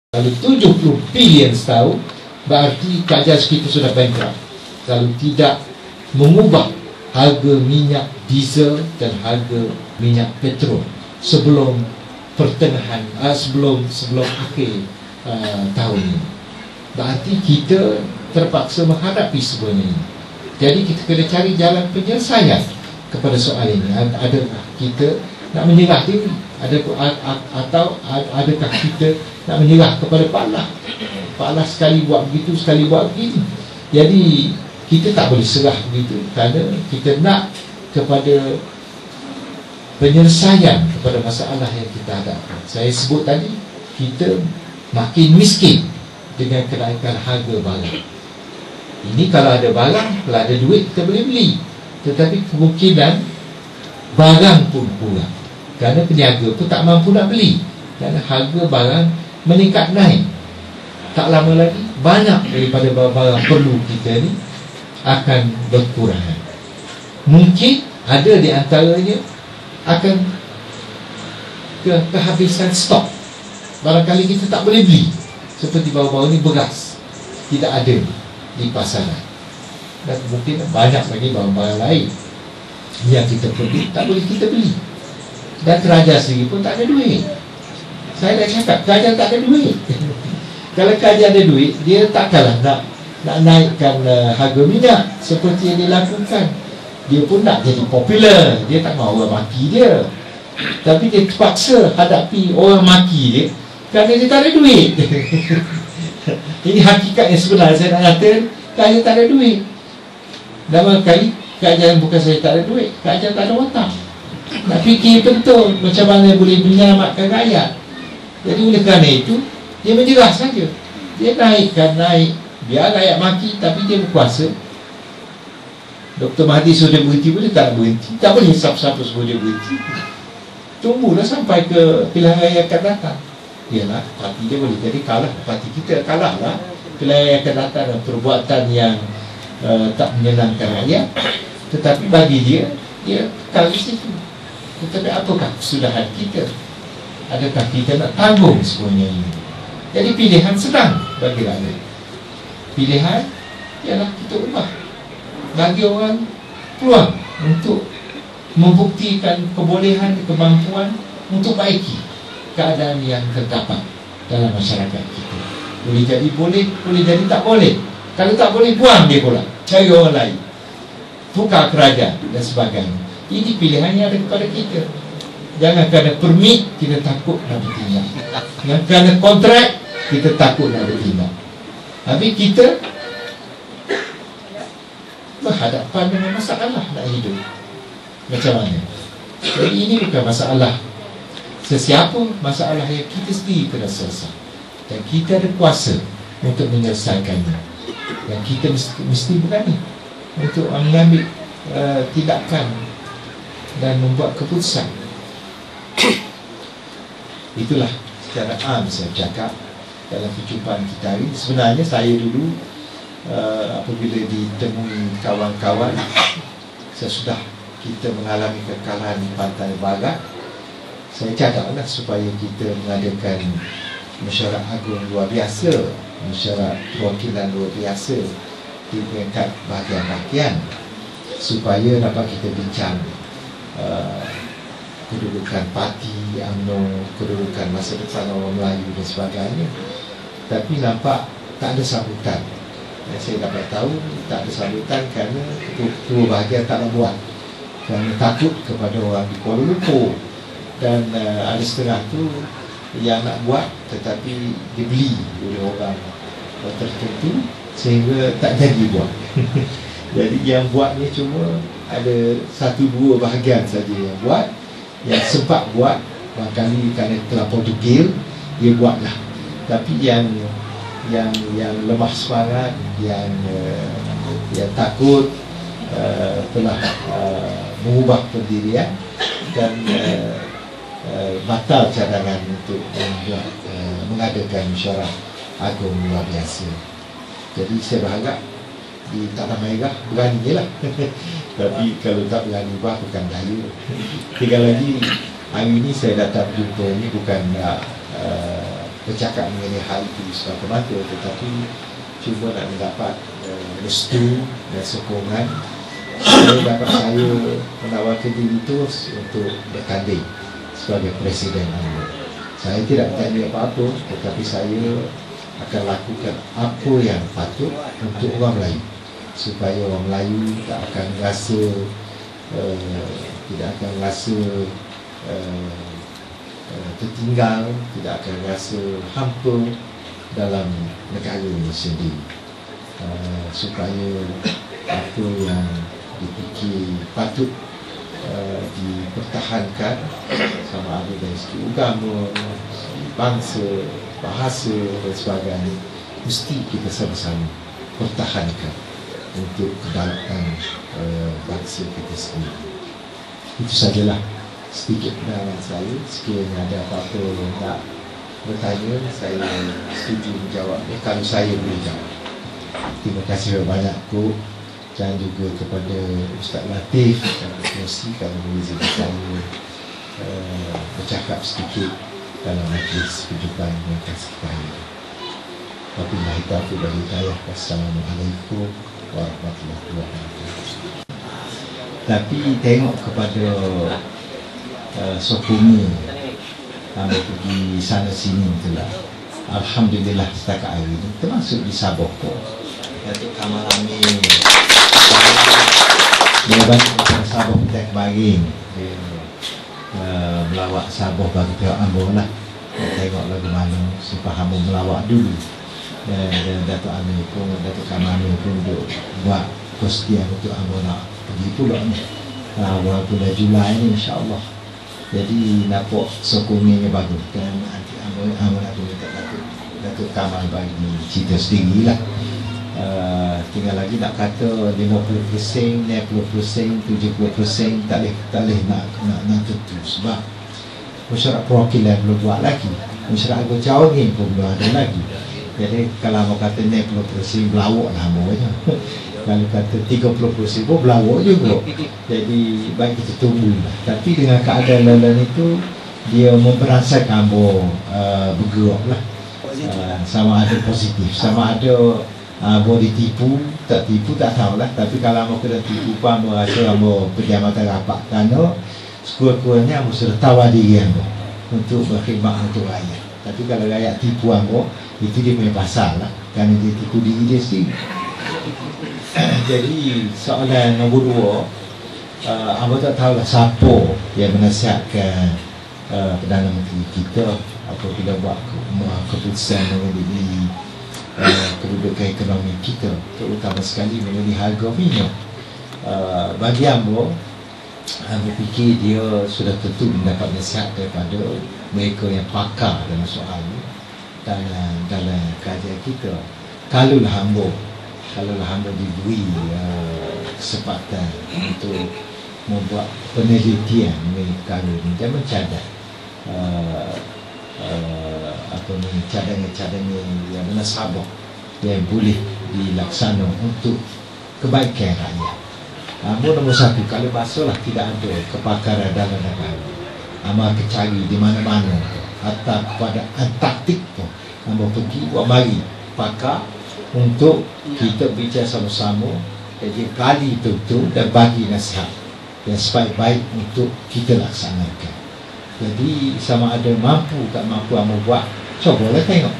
Kalau 70 bilion setahun, berarti kerajaan kita sudah bankrupt kalau tidak mengubah harga minyak diesel dan harga minyak petrol sebelum pertengahan, sebelum akhir tahun ini. Berarti kita terpaksa menghadapi sebenarnya ini. Jadi kita kena cari jalan penyelesaian kepada soal ini. Adakah kita nak menyerah diri, atau adakah kita nak menyerah kepada Pak Allah? Pak Allah sekali buat begitu, sekali buat begini. Jadi kita tak boleh serah begitu, kerana kita nak kepada penyelesaian kepada masalah yang kita hadapi. Saya sebut tadi, kita makin miskin dengan kenaikan harga barang. Ini kalau ada barang, kalau ada duit, kita boleh beli. Tetapi kemungkinan barang pun kurang, kerana peniaga pun tak mampu nak beli, kerana harga barang meningkat naik. Tak lama lagi, banyak daripada barang perlu kita ni akan berkurangan. Mungkin ada di antaranya akan kehabisan stok. Barangkali kita tak boleh beli. Seperti baru-baru ni beras tidak ada di pasaran. Dan mungkin banyak lagi barang-barang lain yang kita perlu, tak boleh kita beli. Dan kerajaan sendiri pun tak ada duit. Saya dah cakap, kerajaan tak ada duit. Kalau kerajaan ada duit, dia takkanlah nak naikkan harga minyak seperti yang dia lakukan. Dia pun nak jadi popular, dia tak mahu orang maki dia, tapi dia terpaksa hadapi orang maki dia kerana dia tak ada duit. Ini hakikat yang sebenar. Saya nak kata kerajaan tak ada duit. Dan barangkali kerajaan bukan saya tak ada duit, kerajaan tak ada otak nak fikir betul macam mana boleh menyelamatkan rakyat. Jadi oleh kerana itu, dia menyerah saja. Dia naik, biar rakyat maki, tapi dia berkuasa. Dr. Mahathir sudah berhenti, boleh tak berhenti? Tak boleh siapa-siapa suruh dia berhenti. Tunggulah sampai ke pilihan raya akan datang. Yalah, parti dia boleh jadi kalah, parti kita kalah lah pilihan raya akan datang dan perbuatan yang tak menyenangkan rakyat. Tetapi bagi dia kekal di situ. Tetapi apakah kesudahan kita? Adakah kita nak tanggung semuanya ini? Jadi pilihan senang bagi rakyat. Pilihan ialah kita ubah, bagi orang peluang untuk membuktikan kebolehan, kemampuan untuk baiki keadaan yang terdapat dalam masyarakat kita. Boleh jadi boleh, boleh jadi tak boleh. Kalau tak boleh, buang dia pula, cari orang lain, tukar kerajaan dan sebagainya. Ini pilihan yang ada kepada kita. Jangan kerana permit kita takut nak bertindak, jangan kerana kontrak kita takut nak bertindak. Tapi kita berhadapan dengan masalah nak hidup macam mana. Jadi ini bukan masalah sesiapa, masalah yang kita sendiri kena selesai, dan kita ada kuasa untuk menyelesaikannya. Dan kita mesti berani untuk mengambil tindakan dan membuat keputusan. Itulah secara am saya cakap dalam perjumpaan kita hari. Sebenarnya saya dulu apabila ditemui kawan-kawan sesudah kita mengalami kekalahan di Pantai Barat, saya cakaplah supaya kita mengadakan mesyuarat agung luar biasa, mesyuarat perwakilan luar biasa di peringkat bahagian-bahagian, supaya dapat kita bincang kedudukan parti UMNO, kedudukan masa depan orang Melayu dan sebagainya. Tapi nampak tak ada sambutan. Saya dapat tahu tak ada sambutan kerana ketua bahagian tak nak buat, kerana takut kepada orang di Kuala Lumpur. Dan ada setengah tu yang nak buat tetapi dibeli oleh orang tertentu sehingga tak jadi buat. Jadi yang buat ni cuma ada 1-2 bahagian saja yang buat, yang sempat buat, barangkali kerana terlampau degil dia buatlah. Tapi yang lemah semangat, yang takut telah mengubah pendirian dan batal cadangan untuk mengadakan mesyuarat agung luar biasa. Jadi saya berharap di Tanah Merah berani lah. Tapi kalau tak berani ubah bukan daya. Tinggal lagi hari ini saya datang jumpa ni bukan nak bercakap mengenai hal itu semata-mata, tetapi cuma nak mendapat restu dan sokongan supaya dapat saya menawarkan diri terus untuk bertanding sebagai Presiden UMNO. Saya tidak bertanya apa-apa, tetapi saya akan lakukan apa yang patut untuk orang Melayu, supaya orang Melayu tak akan rasa tidak akan rasa tertinggal, tidak akan rasa hampa dalam negara ini sendiri. Supaya apa yang dipikir patut dipertahankan, sama ada dari segi agama, segi bangsa, bahasa dan sebagainya, mesti kita sama-sama pertahankan untuk kedaulatan bangsa kita sendiri. Itu sajalah sedikit pendapat saya. Sekiranya ada apa-apa yang nak bertanya, saya setuju menjawabnya kalau saya boleh jawab. Terima kasih banyak Kuk, dan juga kepada Ustaz Latif dan Ketua kalau boleh izin saya bercakap sedikit dalam majlis kejutan yang kasih saya. Wabillahi taufiq wal hidayah. Wassalamualaikum warahmatullahi wabarakatuh. Tapi tengok kepada Sokumi kami pergi sana sini itulah. Alhamdulillah setakat hari ini, termasuk di Sabah pun, Datuk Kamal Amin dia banyak orang Sabah kita kemarin, dia melawak Sabah bagi pihak Ambo lah. Tengok lagu mana si Faham melawak dulu, dan Datuk Amin pun, Datuk Kamal Amin pun duk buat persetujuan untuk Ambo nak pergi pula ni, walaupun dah Julai ni insyaAllah. Jadi nampak sokongannya bagus, dan nanti Ambo nak minta Datuk Kamal bagi cerita sendiri lah. Tinggal lagi nak kata 50%, 60%, 70%, tak boleh nak tentu, sebab masyarakat perwakilan belum buat lagi, masyarakat jauh ni pun belum ada lagi. Jadi kalau mau kata 60% belawak lah namanya. Kalau kata 30% pun belawak juga. Jadi baik kita tunggu lah. Tapi dengan keadaan lain itu, dia memperasaikan bergerak lah. Sama ada positif, sama ada boleh tipu tak tahulah. Tapi kalau mau kena tipu pun rasa mau perjamatan rapat, kerana sekurang-kurangnya mau sudah tahu diri untuk berkhidmat untuk rakyat. Tapi kalau rakyat tipu itu dia punya pasal lah, kerana dia tipu diri dia sendiri. Jadi soalan nombor 2, Amba tak tahulah siapa yang menasihatkan Perdana Menteri kita apabila buat keputusan mengenai kedudukan ekonomi kita, terutama sekali mengenai harga minyak. Bagi Amba fikir dia sudah tentu mendapat nasihat daripada mereka yang pakar dalam soal ini dalam kajian kita. Kalaulah hamba diberi kesempatan untuk membuat penelitian mengenai perkara ini dan mencadang cadangan-cadangan yang menasabah yang boleh dilaksanakan untuk kebaikan rakyat. Nombor 1, kalau masalah tidak ada kepakaran dalam negara, amal kecari di mana-mana, atau kepada Antarktik pun amal pergi buat mari pakar untuk kita bicara sama-sama, jadi kali itu dan bagi nasihat yang sebaik-baik untuk kita laksanakan. Jadi sama ada mampu tak mampu amal buat, cobalah tengok.